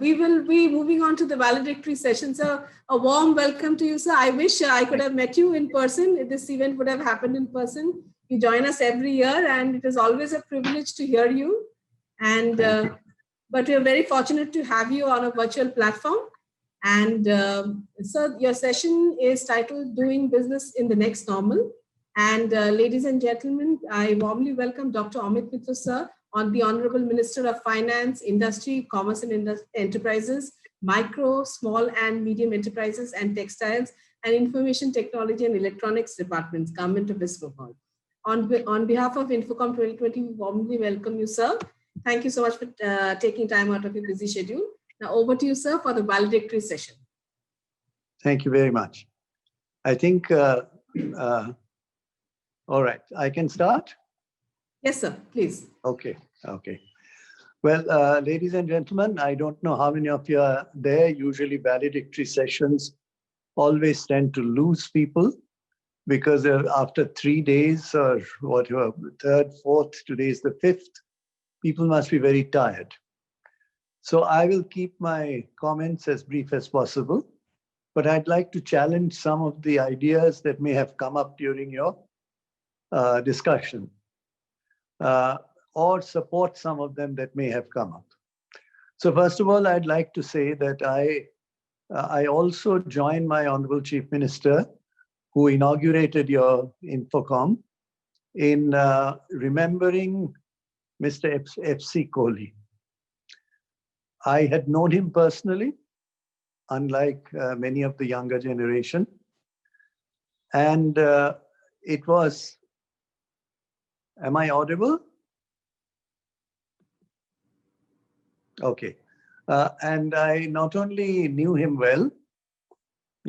we will be moving on to the valedictory session. So a warm welcome to you, sir. I wish I could have met you in person. This event would have happened in person. You join us every year, and it is always a privilege to hear you. And but we are very fortunate to have you on a virtual platform. And so your session is titled "Doing Business in the Next Normal." And ladies and gentlemen, I warmly welcome Dr. Amit Mitra, sir, on the Honorable Minister of Finance, Industry, Commerce and Enterprises, Micro, Small and Medium Enterprises and Textiles, and Information Technology and Electronics Departments, Government of West Bengal. On behalf of Infocom 2020, we warmly welcome you, sir. Thank you so much for taking time out of your busy schedule. Now over to you, sir, for the valedictory session. Thank you very much. I think, all right, I can start? Yes, sir, please. Okay. Well, ladies and gentlemen, I don't know how many of you are there. Usually valedictory sessions always tend to lose people because after 3 days or whatever, third, fourth, today is the fifth, people must be very tired. So I will keep my comments as brief as possible, but I'd like to challenge some of the ideas that may have come up during your discussion. Or support some of them that may have come up. So first of all, I'd like to say that I also join my Honorable Chief Minister, who inaugurated your Infocom, in remembering Mr. F.C. Kohli. I had known him personally, unlike many of the younger generation. And it was, am I audible? Okay. And I not only knew him well,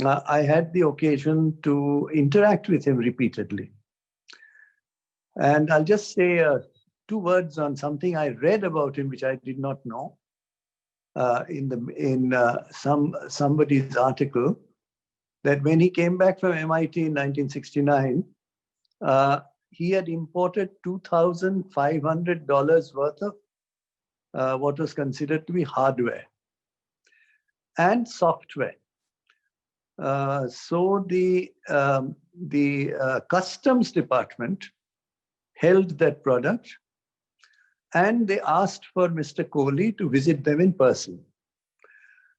I had the occasion to interact with him repeatedly. And I'll just say 2 words on something I read about him, which I did not know in somebody's article, that when he came back from MIT in 1969, he had imported $2,500 worth of what was considered to be hardware and software. So the customs department held that product, and they asked for Mr. Kohli to visit them in person.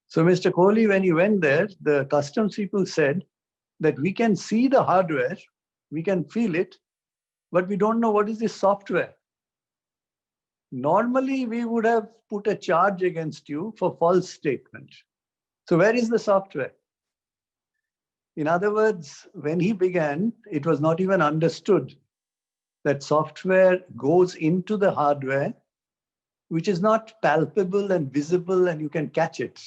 So Mr. Kohli, when he went there, the customs people said that we can see the hardware, we can feel it, but we don't know what is the software. Normally, we would have put a charge against you for false statement. So where is the software? In other words, when he began, it was not even understood that software goes into the hardware, which is not palpable and visible and you can catch it,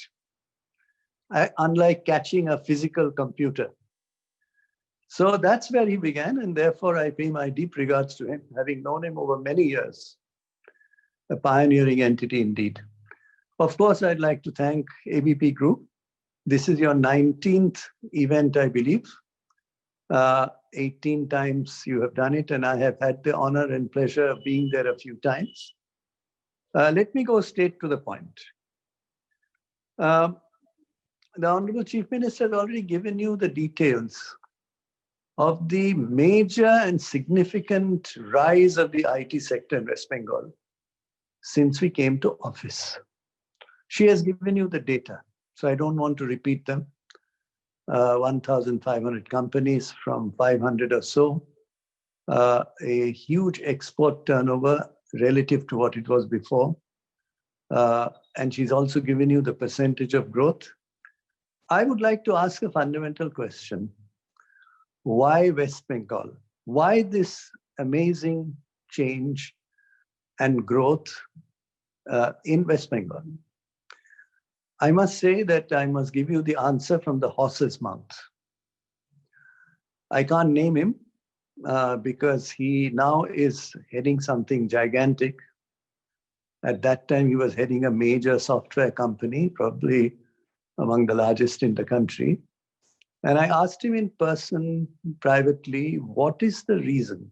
unlike catching a physical computer. So that's where he began, and therefore I pay my deep regards to him, having known him over many years. A pioneering entity indeed. Of course, I'd like to thank ABP Group. This is your 19th event, I believe. 18 times you have done it, and I have had the honor and pleasure of being there a few times. Let me go straight to the point. The Honorable Chief Minister has already given you the details of the major and significant rise of the IT sector in West Bengal since we came to office. She has given you the data, so I don't want to repeat them. 1,500 companies from 500 or so, a huge export turnover relative to what it was before. And she's also given you the percentage of growth. I would like to ask a fundamental question. Why West Bengal? Why this amazing change and growth in West Bengal? I must say that I must give you the answer from the horse's mouth. I can't name him because he now is heading something gigantic. At that time, he was heading a major software company, probably among the largest in the country. And I asked him in person, privately, what is the reason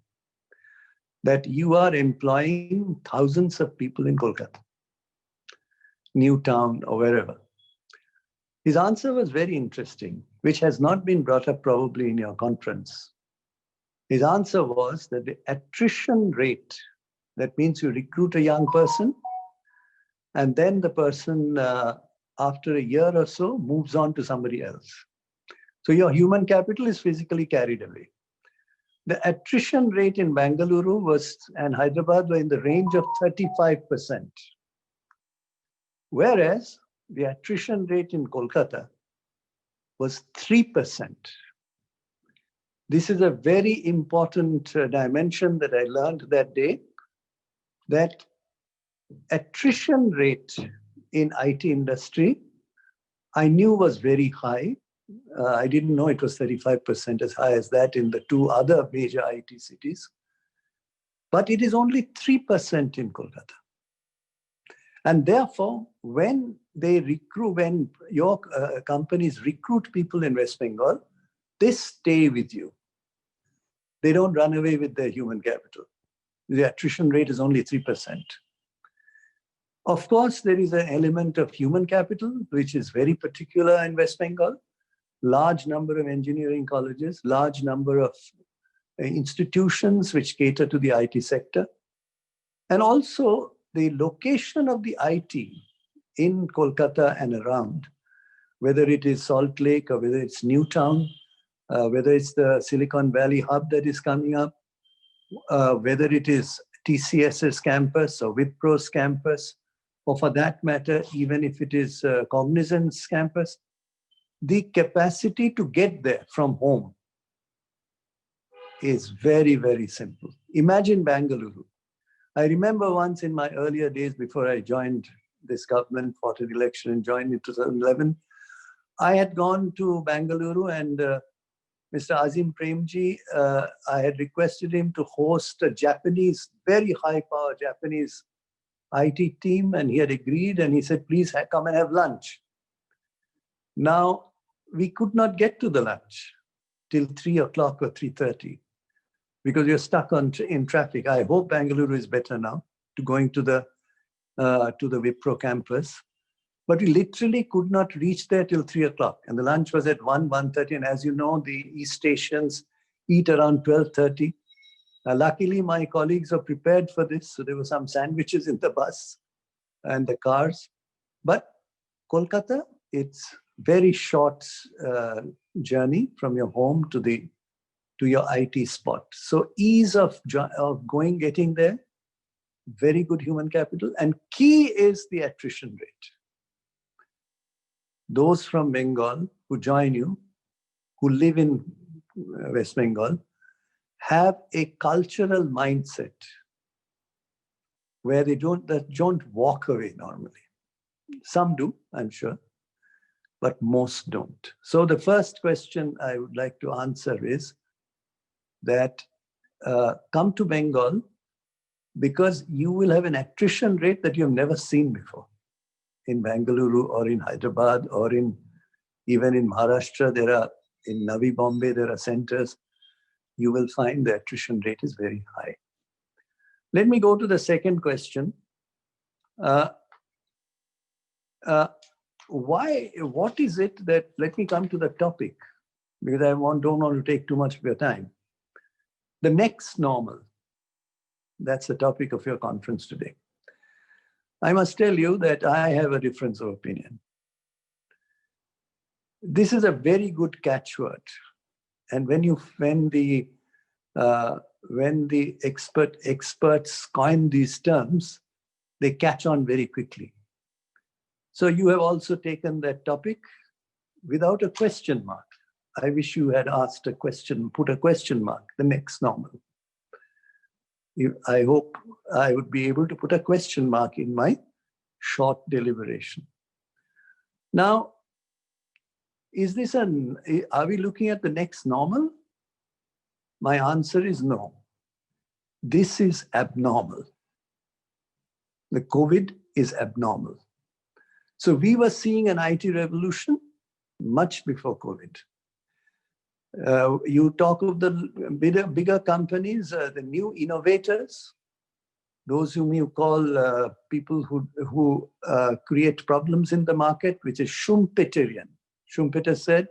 that you are employing thousands of people in Kolkata? Newtown, or wherever? His answer was very interesting, which has not been brought up probably in your conference. His answer was that the attrition rate, that means you recruit a young person, and then the person, after a year or so, moves on to somebody else. So your human capital is physically carried away. The attrition rate in Bengaluru and Hyderabad were in the range of 35%. Whereas the attrition rate in Kolkata was 3%. This is a very important dimension that I learned that day, that attrition rate in IT industry, I knew was very high. I didn't know it was 35%, as high as that in the two other major IT cities. But it is only 3% in Kolkata. And therefore, when your companies recruit people in West Bengal, they stay with you. They don't run away with their human capital. The attrition rate is only 3%. Of course, there is an element of human capital, which is very particular in West Bengal. Large number of engineering colleges, large number of institutions which cater to the IT sector. And also the location of the IT in Kolkata and around, whether it is Salt Lake or whether it's Newtown, whether it's the Silicon Valley hub that is coming up, whether it is TCS's campus or Wipro's campus, or for that matter, even if it is Cognizant's campus, the capacity to get there from home is very, very simple. Imagine Bengaluru. I remember once in my earlier days before I joined this government, fought an election and joined in 2011, I had gone to Bengaluru and Mr. Azim Premji, I had requested him to host a Japanese, very high power Japanese IT team, and he had agreed, and he said, please come and have lunch. Now, we could not get to the lunch till 3 o'clock or 3:30 because you're stuck in traffic. I hope Bengaluru is better now to going to the Wipro campus. But we literally could not reach there till 3 o'clock. And the lunch was at 1:30. And as you know, the East stations eat around 12:30. Luckily, my colleagues are prepared for this. So there were some sandwiches in the bus and the cars. But Kolkata, it's very short journey from your home to your IT spot. So ease of getting there, very good human capital. And key is the attrition rate. Those from Bengal who join you, who live in West Bengal, have a cultural mindset where they don't walk away normally. Some do, I'm sure, but most don't. So the first question I would like to answer is that come to Bengal because you will have an attrition rate that you've never seen before. In Bengaluru or in Hyderabad or even in Maharashtra, in Navi Bombay, there are centers. You will find the attrition rate is very high. Let me go to the second question. What is it that, let me come to the topic because I don't want to take too much of your time. The next normal, that's the topic of your conference today. I must tell you that I have a difference of opinion. This is a very good catchword. And when the experts coin these terms, they catch on very quickly. So you have also taken that topic without a question mark. I wish you had put a question mark, the next normal. I hope I would be able to put a question mark in my short deliberation. Now, are we looking at the next normal? My answer is no. This is abnormal. The COVID is abnormal. So we were seeing an IT revolution much before COVID. You talk of the bigger companies, the new innovators, those whom you call people who create problems in the market, which is Schumpeterian. Schumpeter said,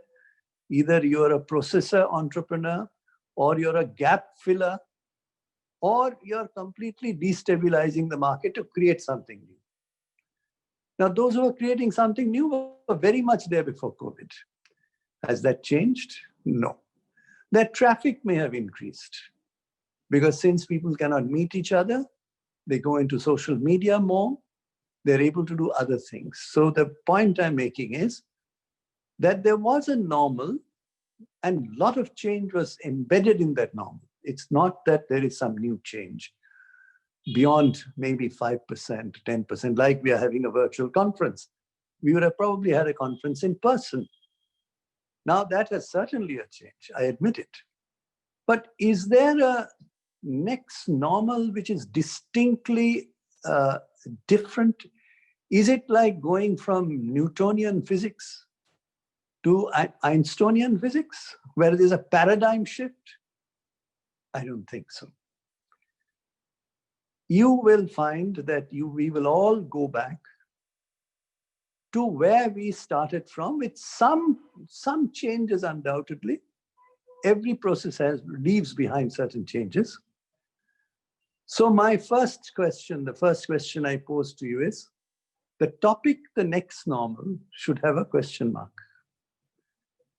either you're a processor entrepreneur, or you're a gap filler, or you're completely destabilizing the market to create something new. Now, those who are creating something new were very much there before COVID. Has that changed? No. That traffic may have increased, because since people cannot meet each other, they go into social media more, they're able to do other things. So the point I'm making is that there was a normal, and a lot of change was embedded in that normal. It's not that there is some new change beyond maybe 5%, 10%, like we are having a virtual conference. We would have probably had a conference in person. Now that has certainly a change, I admit it. But is there a next normal which is distinctly different? Is it like going from Newtonian physics to Einsteinian physics, where there's a paradigm shift? I don't think so. You will find that we will all go back to where we started from, with some changes undoubtedly. Every process leaves behind certain changes. So my first question, the first question I pose to you is, the topic, the next normal, should have a question mark.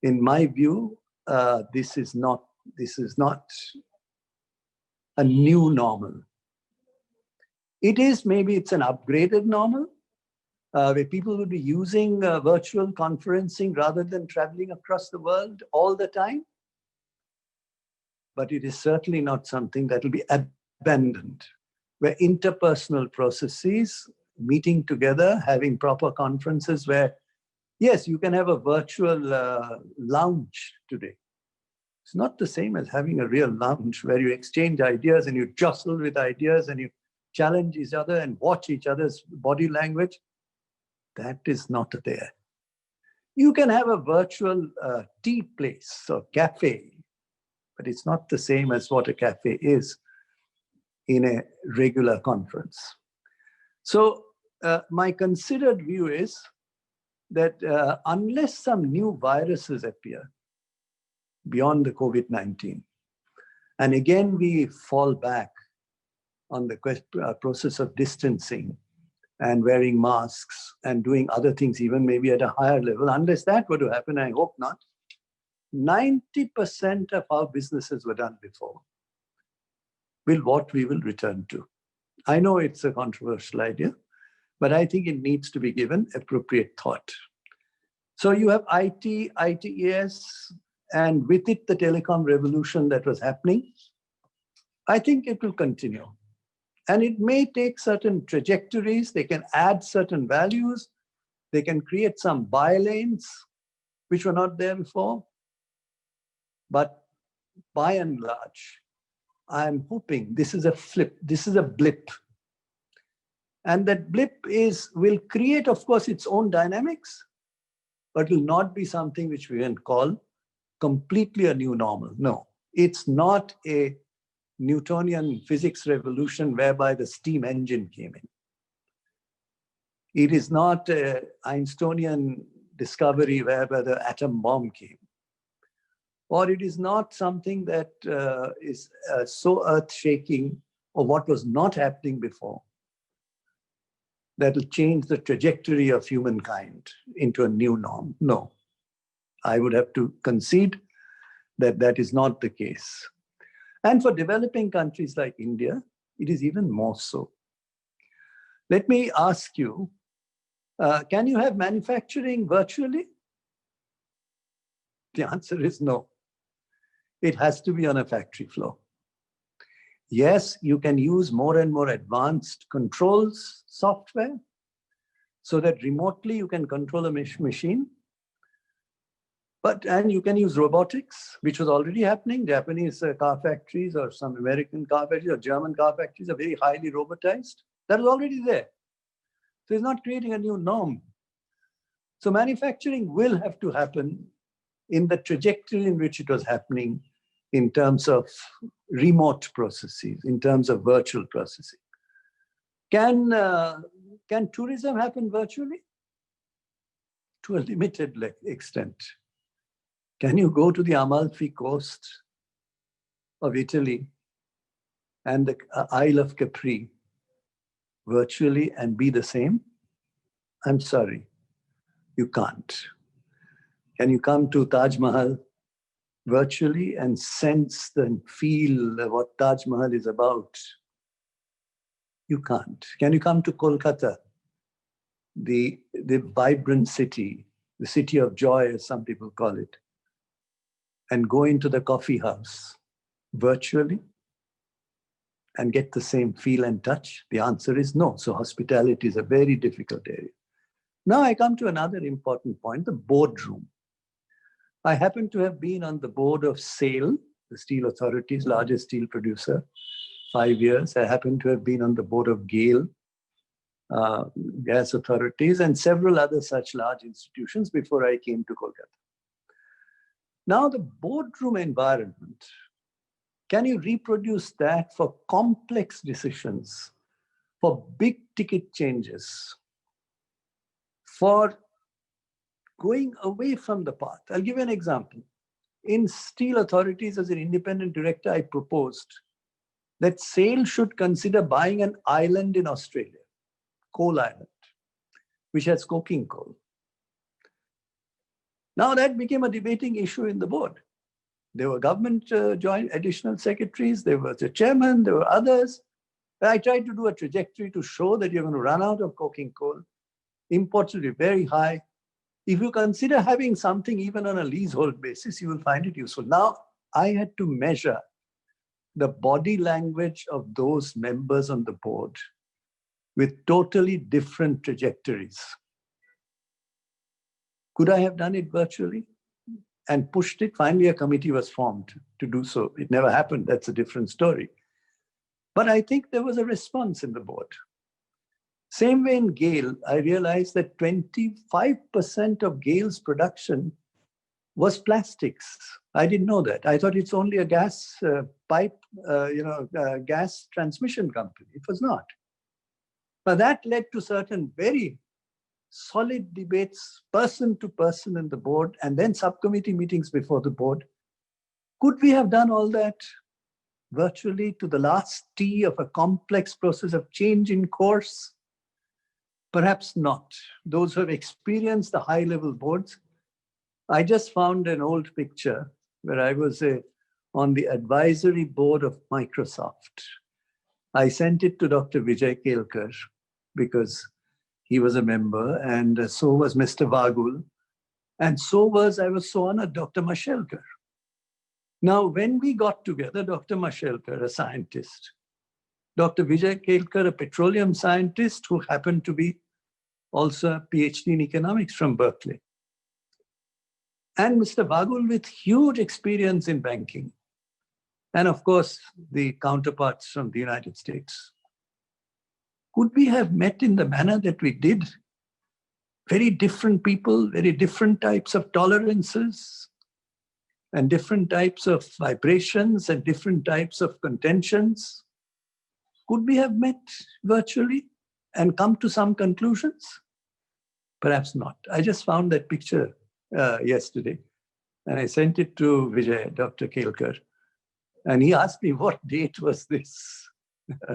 In my view, this is not a new normal. Maybe it's an upgraded normal, where people will be using virtual conferencing rather than traveling across the world all the time. But it is certainly not something that will be abandoned, where interpersonal processes, meeting together, having proper conferences where, yes, you can have a virtual lounge today. It's not the same as having a real lounge where you exchange ideas and you jostle with ideas and you challenge each other and watch each other's body language. That is not there. You can have a virtual tea place or cafe, but it's not the same as what a cafe is in a regular conference. So my considered view is that unless some new viruses appear beyond the COVID-19, and again we fall back on the process of distancing and wearing masks and doing other things, even maybe at a higher level, unless that were to happen, I hope not, 90% of how businesses were done before what we will return to. I know it's a controversial idea, but I think it needs to be given appropriate thought. So you have IT, ITES, and with it, the telecom revolution that was happening. I think it will continue. And it may take certain trajectories. They can add certain values. They can create some bylanes, which were not there before. But by and large, I'm hoping this is a flip. This is a blip. And that blip will create, of course, its own dynamics, but will not be something which we can call completely a new normal. No, it's not a Newtonian physics revolution whereby the steam engine came in. It is not an Einsteinian discovery whereby the atom bomb came. Or it is not something that is so earth-shaking, or what was not happening before, that will change the trajectory of humankind into a new norm. No, I would have to concede that that is not the case. And for developing countries like India, it is even more so. Let me ask you, can you have manufacturing virtually? The answer is no. It has to be on a factory floor. Yes, you can use more and more advanced controls software so that remotely you can control a machine. And you can use robotics, which was already happening. Japanese car factories or some American car factories or German car factories are very highly robotized. That is already there. So it's not creating a new norm. So manufacturing will have to happen in the trajectory in which it was happening in terms of remote processes, in terms of virtual processing. Can tourism happen virtually? To a limited extent. Can you go to the Amalfi Coast of Italy and the Isle of Capri virtually and be the same? I'm sorry, you can't. Can you come to Taj Mahal virtually and sense and feel what Taj Mahal is about? You can't. Can you come to Kolkata, the vibrant city, the city of joy, as some people call it, and go into the coffee house virtually and get the same feel and touch? The answer is no. So hospitality is a very difficult area. Now I come to another important point, the boardroom. I happen to have been on the board of SAIL, the Steel Authority's largest steel producer, 5 years. I happen to have been on the board of GAIL, Gas Authorities, and several other such large institutions before I came to Kolkata. Now the boardroom environment, can you reproduce that for complex decisions, for big ticket changes, for going away from the path? I'll give you an example. In Steel Authorities, as an independent director, I proposed that SAIL should consider buying an island in Australia, Coal Island, which has coking coal. Now that became a debating issue in the board. There were government joint additional secretaries, there was a chairman, there were others. I tried to do a trajectory to show that you're going to run out of coking coal. Imports will be very high. If you consider having something even on a leasehold basis, you will find it useful. Now, I had to measure the body language of those members on the board with totally different trajectories. Could I have done it virtually and pushed it? Finally, a committee was formed to do so. It never happened. That's a different story. But I think there was a response in the board. Same way in GAIL, I realized that 25% of GAIL's production was plastics. I didn't know that. I thought it's only a gas gas transmission company. It was not. But that led to certain very solid debates, person to person in the board, and then subcommittee meetings before the board. Could we have done all that virtually to the last T of a complex process of change in course? Perhaps not. Those who have experienced the high-level boards. I just found an old picture where I was on the advisory board of Microsoft. I sent it to Dr. Vijay Kelkar because he was a member, and so was Mr. Vagul, and I was so honored, Dr. Mashelkar. Now, when we got together, Dr. Mashelkar, a scientist, Dr. Vijay Kelkar, a petroleum scientist who happened to be also a PhD in economics from Berkeley, and Mr. Vagul with huge experience in banking, and of course, the counterparts from the United States. Could we have met in the manner that we did? Very different people, very different types of tolerances, and different types of vibrations and different types of contentions. Could we have met virtually and come to some conclusions? Perhaps not. I just found that picture yesterday, and I sent it to Vijay, Dr. Kelkar, and he asked me, what date was this?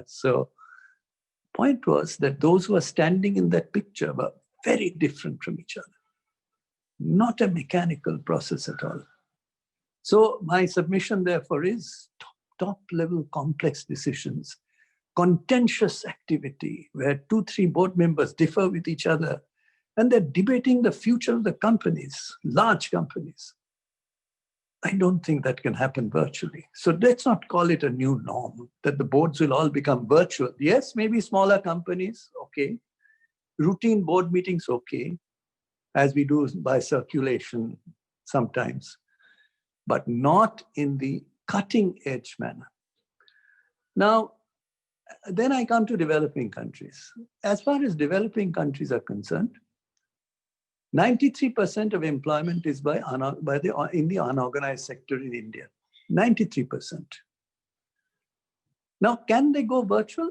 So point was that those who are standing in that picture were very different from each other. Not a mechanical process at all. So my submission, therefore, is top-level complex decisions, contentious activity where 2-3 board members differ with each other, and they're debating the future of the companies, large companies. I don't think that can happen virtually. So let's not call it a new norm, that the boards will all become virtual. Yes, maybe smaller companies, okay. Routine board meetings, okay, as we do by circulation sometimes, but not in the cutting edge manner. Now, then I come to developing countries. As far as developing countries are concerned, 93% of employment is in the unorganized sector in India. 93%. Now, can they go virtual?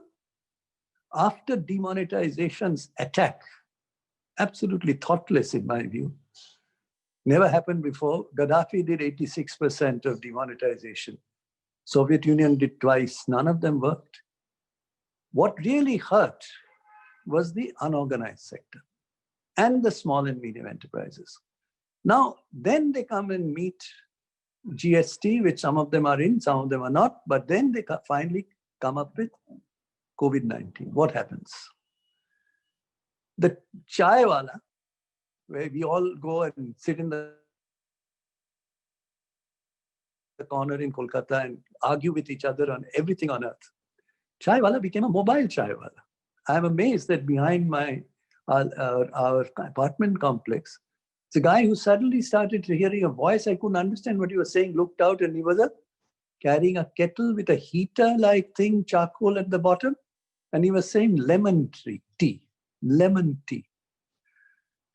after demonetization's attack, absolutely thoughtless in my view, never happened before. Gaddafi did 86% of demonetization. Soviet Union did twice. None of them worked. What really hurt was the unorganized sector and the small and medium enterprises. Now, then they come and meet GST, which some of them are in, some of them are not, but then they finally come up with COVID-19. What happens? The chai wala, where we all go and sit in the corner in Kolkata and argue with each other on everything on earth. Chai wala became a mobile chai wala. I'm amazed that behind our apartment complex, it's a guy who suddenly started hearing a voice. I couldn't understand what he was saying, looked out, and he was carrying a kettle with a heater-like thing, charcoal at the bottom. And he was saying lemon tea.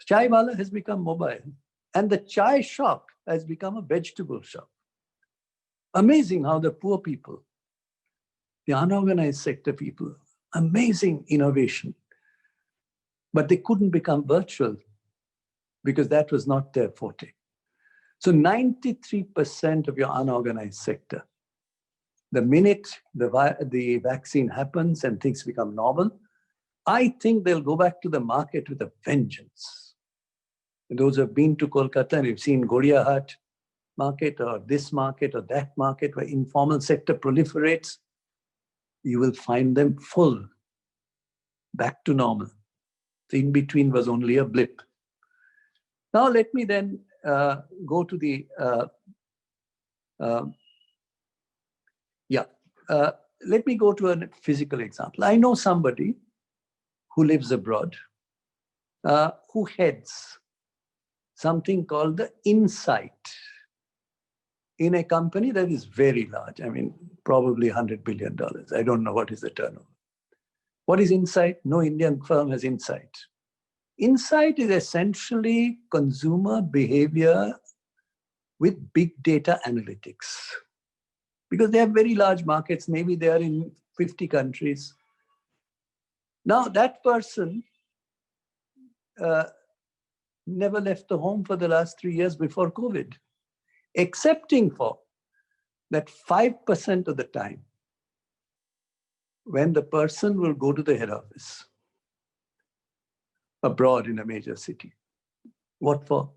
Chai wala has become mobile. And the chai shop has become a vegetable shop. Amazing how the poor people, the unorganized sector people, amazing innovation. But they couldn't become virtual because that was not their forte. So 93% of your unorganized sector, the minute the vaccine happens and things become normal, I think they'll go back to the market with a vengeance. And those who have been to Kolkata and you've seen Goriahat market or this market or that market where informal sector proliferates, you will find them full, back to normal. The in-between was only a blip. Now let me then go to the, let me go to a physical example. I know somebody who lives abroad, who heads something called the Insight in a company that is very large. I mean, probably $100 billion. I don't know what is the turnover. What is Insight? No Indian firm has Insight. Insight is essentially consumer behavior with big data analytics. Because they have very large markets, maybe they are in 50 countries. Now that person never left the home for the last 3 years before COVID, excepting for that 5% of the time when the person will go to the head office abroad in a major city. What for?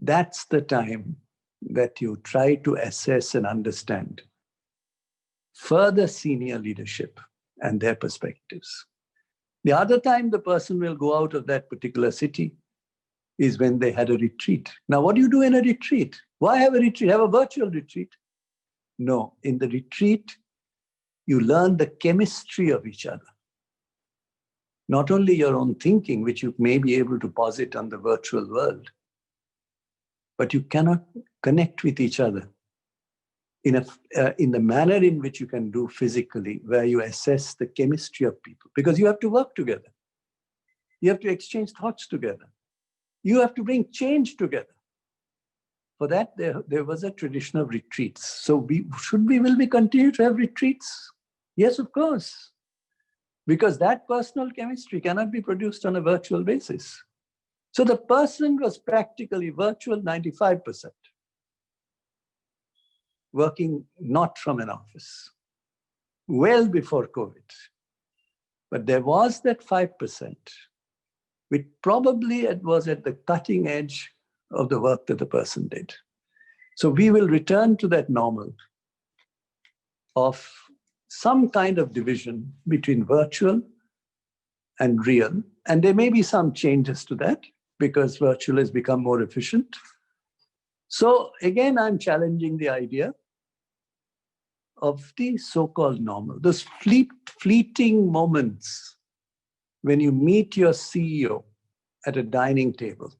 That's the time that you try to assess and understand further senior leadership and their perspectives. The other time the person will go out of that particular city is when they had a retreat. Now, what do you do in a retreat? Why have a retreat? Have a virtual retreat? No, in the retreat, you learn the chemistry of each other. Not only your own thinking, which you may be able to posit on the virtual world, but you cannot connect with each other in the manner in which you can do physically, where you assess the chemistry of people, because you have to work together. You have to exchange thoughts together. You have to bring change together. For that, there was a tradition of retreats. So will we continue to have retreats? Yes, of course. Because that personal chemistry cannot be produced on a virtual basis. So the person was practically virtual 95%, working not from an office, well before COVID. But there was that 5%, which probably was at the cutting edge of the work that the person did. So we will return to that normal of some kind of division between virtual and real. And there may be some changes to that because virtual has become more efficient. So again, I'm challenging the idea of the so-called normal, those fleeting moments when you meet your CEO at a dining table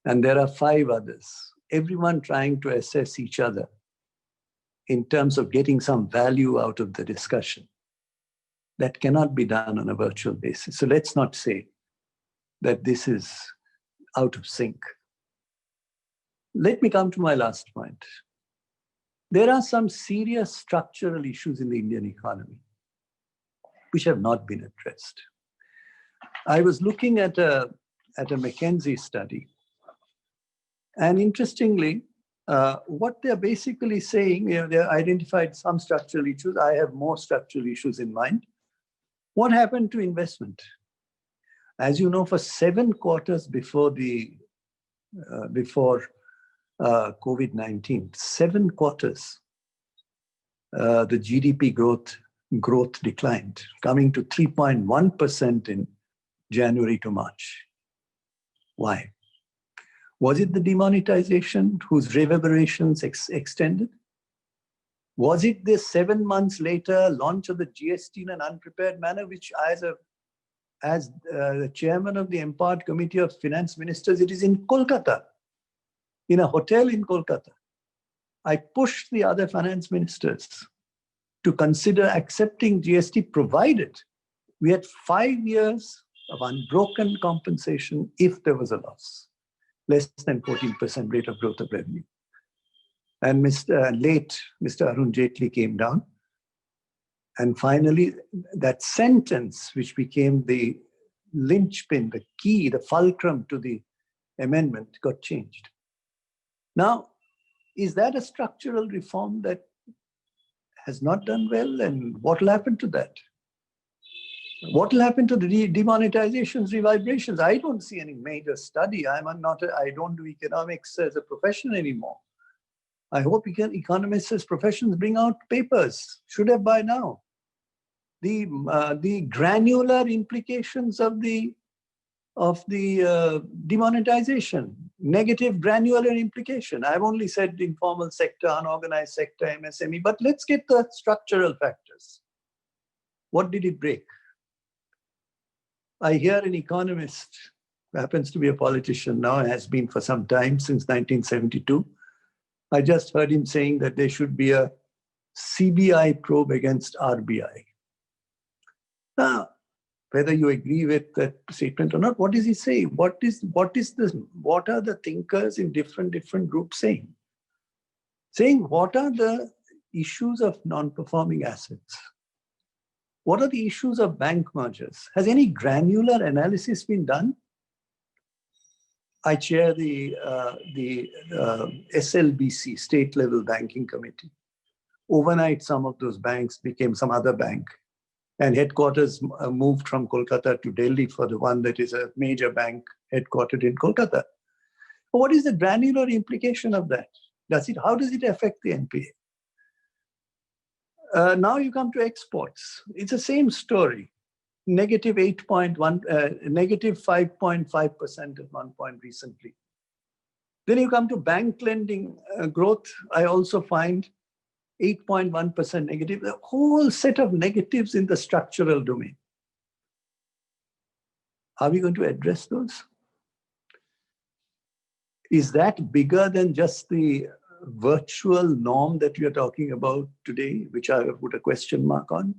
and there are 5 others, everyone trying to assess each other in terms of getting some value out of the discussion. That cannot be done on a virtual basis. So let's not say that this is out of sync. Let me come to my last point. There are some serious structural issues in the Indian economy. which have not been addressed. I was looking at a McKinsey study, and interestingly, what they're basically saying, they identified some structural issues. I have more structural issues in mind. What happened to investment? As you know, for 7 quarters before COVID-19, 7 quarters, the GDP growth declined, coming to 3.1% in January to March. Why? Was it the demonetization whose reverberations extended? Was it the 7 months later launch of the GST in an unprepared manner, which as the chairman of the Empowered Committee of Finance Ministers, it is in Kolkata, in a hotel in Kolkata. I pushed the other finance ministers to consider accepting GST, provided we had 5 years of unbroken compensation if there was a loss, less than 14% rate of growth of revenue. And Mr. Arun Jaitley came down. And finally, that sentence, which became the linchpin, the key, the fulcrum to the amendment, got changed. Now, is that a structural reform that has not done well? And what will happen to that? What will happen to the demonetizations, revibrations? I don't see any major study. I don't do economics as a profession anymore. I hope economists as professions bring out papers, should have by now. The granular implications of the demonetization, negative granular implication. I've only said informal sector, unorganized sector, MSME, but let's get the structural factors. What did it break? I hear an economist, who happens to be a politician now, has been for some time, since 1972. I just heard him saying that there should be a CBI probe against RBI. Now, whether you agree with that statement or not, what does he say? What are the thinkers in different groups saying? Saying what are the issues of non-performing assets? What are the issues of bank mergers? Has any granular analysis been done? I chair the SLBC, State Level Banking Committee. Overnight, some of those banks became some other bank, and headquarters moved from Kolkata to Delhi for the one that is a major bank headquartered in Kolkata. What is the granular implication of that? How does it affect the NPA? Now you come to exports. It's the same story. Negative 5.5% at one point recently. Then you come to bank lending growth. I also find 8.1% negative. A whole set of negatives in the structural domain. Are we going to address those? Is that bigger than just the virtual norm that we are talking about today, which I have put a question mark on?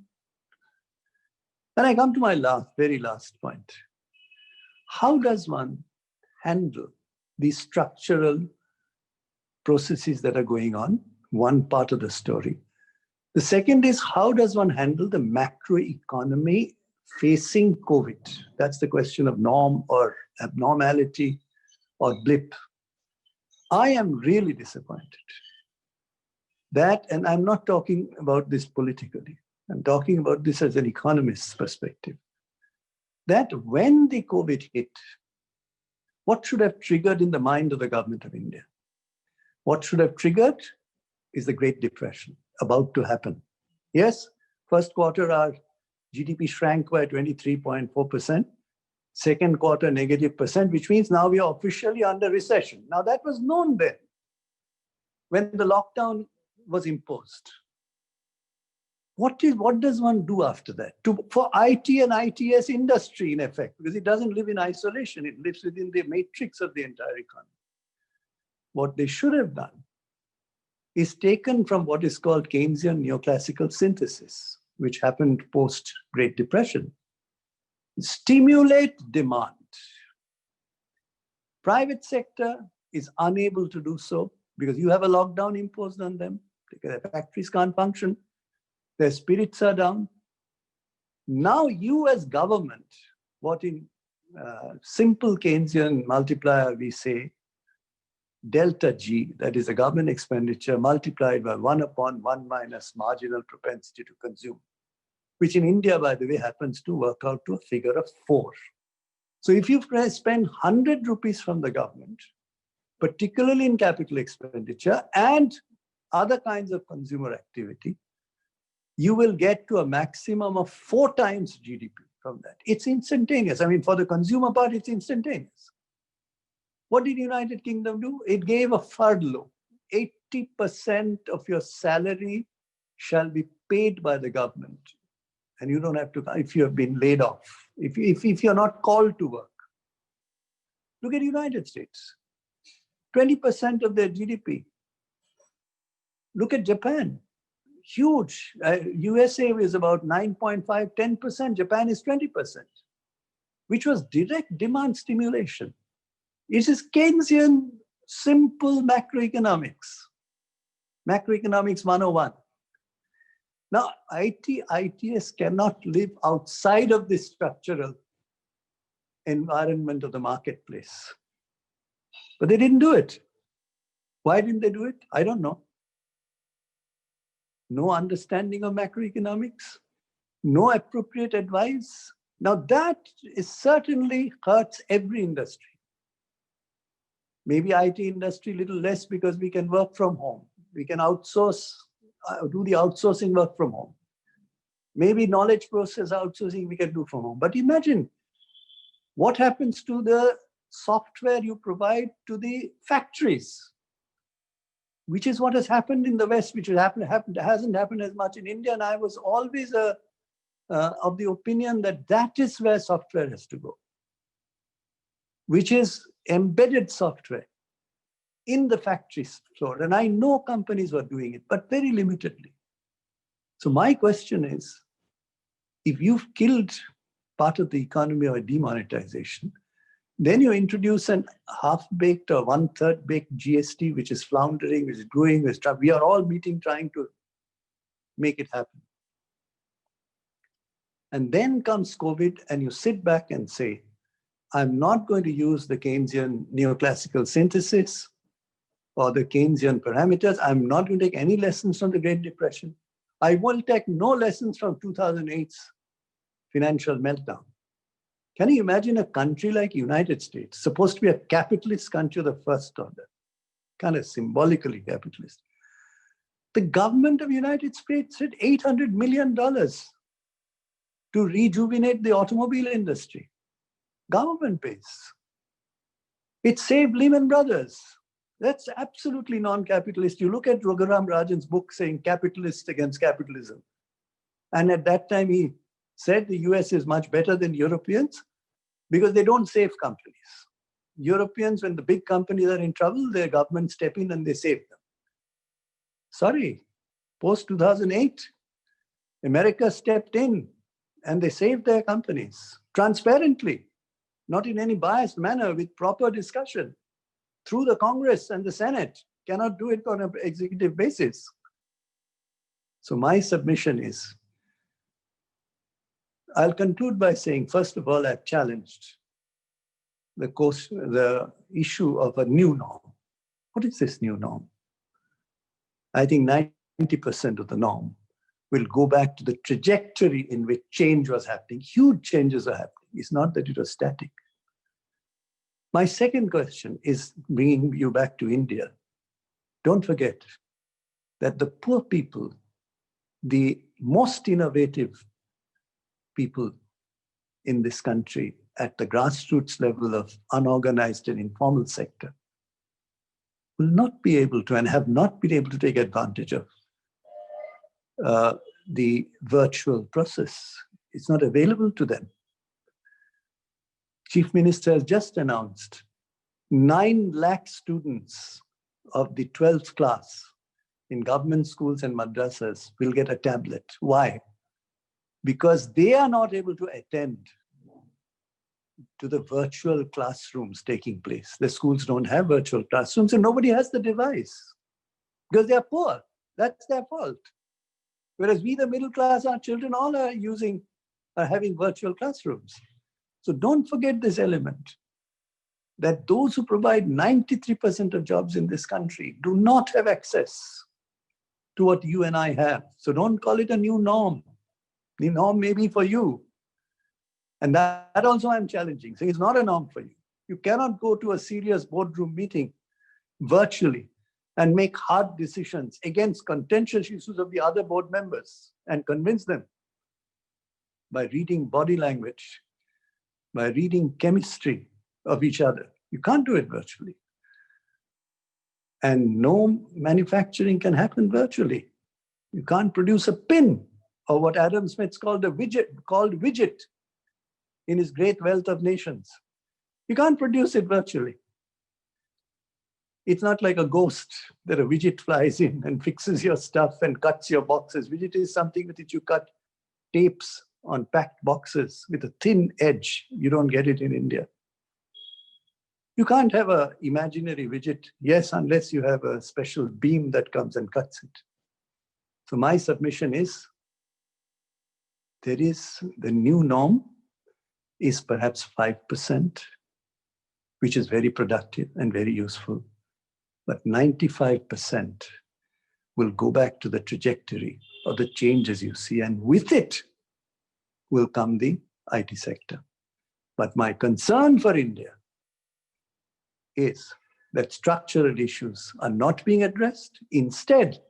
Then I come to my very last point. How does one handle these structural processes that are going on? One part of the story. The second is, how does one handle the macroeconomy facing COVID? That's the question of norm or abnormality or blip. I am really disappointed that, and I'm not talking about this politically, I'm talking about this as an economist's perspective, that when the COVID hit, what should have triggered in the mind of the government of India? What should have triggered is the Great Depression about to happen. Yes, first quarter our GDP shrank by 23.4%. Second quarter -%, which means now we are officially under recession. Now that was known then when the lockdown was imposed. What does one do after that? For IT and ITS industry, in effect, because it doesn't live in isolation, it lives within the matrix of the entire economy. What they should have done is taken from what is called Keynesian neoclassical synthesis, which happened post-Great Depression. Stimulate demand. Private sector is unable to do so because you have a lockdown imposed on them. Their factories can't function. Their spirits are down. Now you as government, what in simple Keynesian multiplier we say, delta G, that is the government expenditure multiplied by 1 upon 1 minus marginal propensity to consume, which in India, by the way, happens to work out to a figure of 4. So if you spend 100 rupees from the government, particularly in capital expenditure and other kinds of consumer activity, you will get to a maximum of 4 times GDP from that. It's instantaneous. I mean, for the consumer part, it's instantaneous. What did United Kingdom do? It gave a furlough. 80% of your salary shall be paid by the government. And you don't have to, if you have been laid off, if you're not called to work. Look at the United States, 20% of their GDP. Look at Japan, huge. USA is about 9.5, 10%. Japan is 20%, which was direct demand stimulation. It is Keynesian, simple macroeconomics. Macroeconomics 101. Now, ITS cannot live outside of this structural environment of the marketplace. But they didn't do it. Why didn't they do it? I don't know. No understanding of macroeconomics, no appropriate advice. Now that is certainly hurts every industry. Maybe IT industry a little less because we can work from home. We can outsource, do the outsourcing work from home. Maybe knowledge process outsourcing we can do from home. But imagine what happens to the software you provide to the factories, which is what has happened in the West, which hasn't happened as much in India. And I was always of the opinion that that is where software has to go, which is embedded software in the factory floor. And I know companies were doing it, but very limitedly. So my question is, if you've killed part of the economy of demonetization, then you introduce an half-baked or one-third baked GST, which is floundering, which is growing, which we are all meeting trying to make it happen. And then comes COVID, and you sit back and say, I'm not going to use the Keynesian neoclassical synthesis or the Keynesian parameters. I'm not going to take any lessons from the Great Depression. I will take no lessons from 2008's financial meltdown. Can you imagine a country like United States, supposed to be a capitalist country of the first order, kind of symbolically capitalist? The government of the United States had $800 million to rejuvenate the automobile industry. Government pays. It saved Lehman Brothers. That's absolutely non-capitalist. You look at Raghuram Rajan's book saying capitalists against capitalism. And at that time, he said the US is much better than Europeans because they don't save companies. Europeans, when the big companies are in trouble, their government step in and they save them. Sorry, post-2008, America stepped in and they saved their companies transparently, not in any biased manner, with proper discussion through the Congress and the Senate. Cannot do it on an executive basis. So my submission is, I'll conclude by saying, first of all, I've challenged the issue of a new norm. What is this new norm? I think 90% of the norm will go back to the trajectory in which change was happening. Huge changes are happening. It's not that it was static. My second question is bringing you back to India. Don't forget that the poor people, the most innovative people in this country at the grassroots level of unorganized and informal sector, will not be able to and have not been able to take advantage of the virtual process. It's not available to them. Chief Minister has just announced 9 lakh students of the 12th class in government schools and madrasas will get a tablet. Why? Because they are not able to attend to the virtual classrooms taking place. The schools don't have virtual classrooms and nobody has the device because they are poor. That's their fault. Whereas we, the middle class, our children all are using are having virtual classrooms. So don't forget this element, that those who provide 93% of jobs in this country do not have access to what you and I have. So don't call it a new norm. The norm may be for you. And that also I'm challenging. So it's not a norm for you. You cannot go to a serious boardroom meeting virtually and make hard decisions against contentious issues of the other board members and convince them by reading body language, by reading chemistry of each other. You can't do it virtually. And no manufacturing can happen virtually. You can't produce a pin, or what Adam Smith called widget in his Great Wealth of Nations. You can't produce it virtually. It's not like a ghost that a widget flies in and fixes your stuff and cuts your boxes. Widget is something with which you cut tapes on packed boxes with a thin edge. You don't get it in India. You can't have an imaginary widget, yes, unless you have a special beam that comes and cuts it. So my submission is, there is the new norm is perhaps 5%, which is very productive and very useful. But 95% will go back to the trajectory of the changes you see. And with it will come the IT sector. But my concern for India is that structural issues are not being addressed. Instead,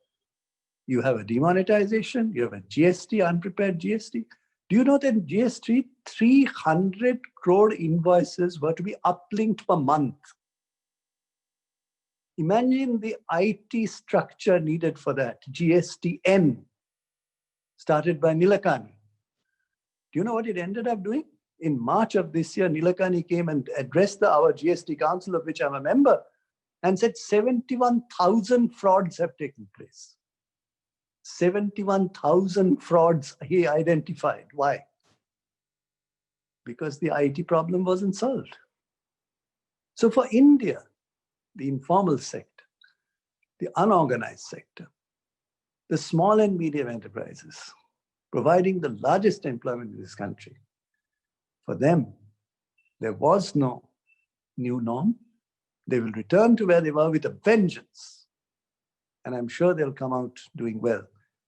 you have a demonetization, you have a GST, unprepared GST. Do you know that GST, 300 crore invoices were to be uplinked per month? Imagine the IT structure needed for that. GSTN, started by Nilekani. Do you know what it ended up doing? In March of this year, Nilekani came and addressed our GST Council, of which I'm a member, and said 71,000 frauds have taken place. 71,000 frauds he identified. Why? Because the IT problem wasn't solved. So for India, the informal sector, the unorganized sector, the small and medium enterprises, providing the largest employment in this country, for them, there was no new norm. They will return to where they were with a vengeance. And I'm sure they'll come out doing well.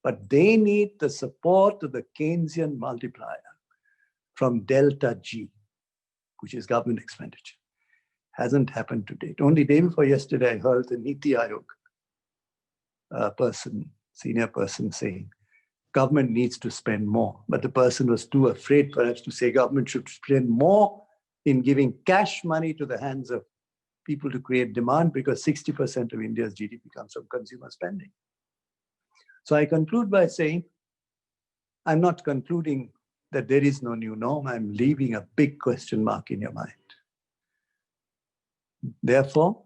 But they need the support of the Keynesian multiplier from delta G, which is government expenditure. Hasn't happened to date. Only day before yesterday, I heard the Niti Aayog senior person saying, government needs to spend more. But the person was too afraid perhaps to say government should spend more in giving cash money to the hands of people to create demand, because 60% of India's GDP comes from consumer spending. So I conclude by saying, I'm not concluding that there is no new norm. I'm leaving a big question mark in your mind. Therefore,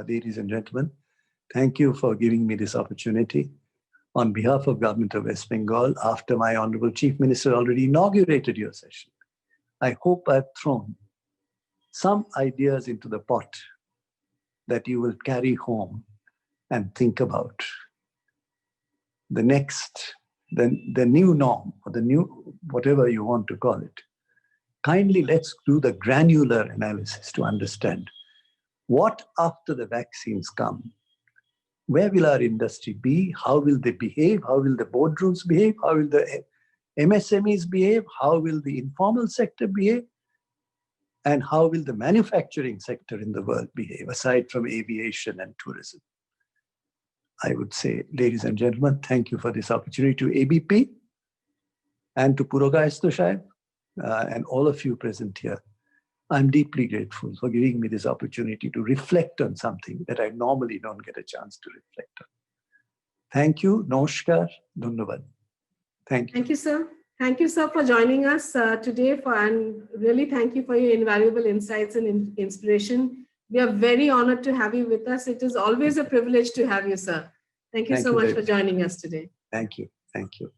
ladies and gentlemen, thank you for giving me this opportunity. On behalf of Government of West Bengal, after my Honorable Chief Minister already inaugurated your session, I hope I've thrown some ideas into the pot that you will carry home and think about. The next, the new norm, or the new, whatever you want to call it. Kindly let's do the granular analysis to understand what after the vaccines come. Where will our industry be? How will they behave? How will the boardrooms behave? How will the MSMEs behave? How will the informal sector behave? And how will the manufacturing sector in the world behave, aside from aviation and tourism? I would say, ladies and gentlemen, thank you for this opportunity to ABP and to Purokayastha Sahib and all of you present here. I'm deeply grateful for giving me this opportunity to reflect on something that I normally don't get a chance to reflect on. Thank you. Namaskar. Dhanyavad. Thank you. Thank you, sir. Thank you, sir, for joining us today. And really thank you for your invaluable insights and inspiration. We are very honored to have you with us. It is always a privilege to have you, sir. Thank you so much for joining us today. Thank you. Thank you.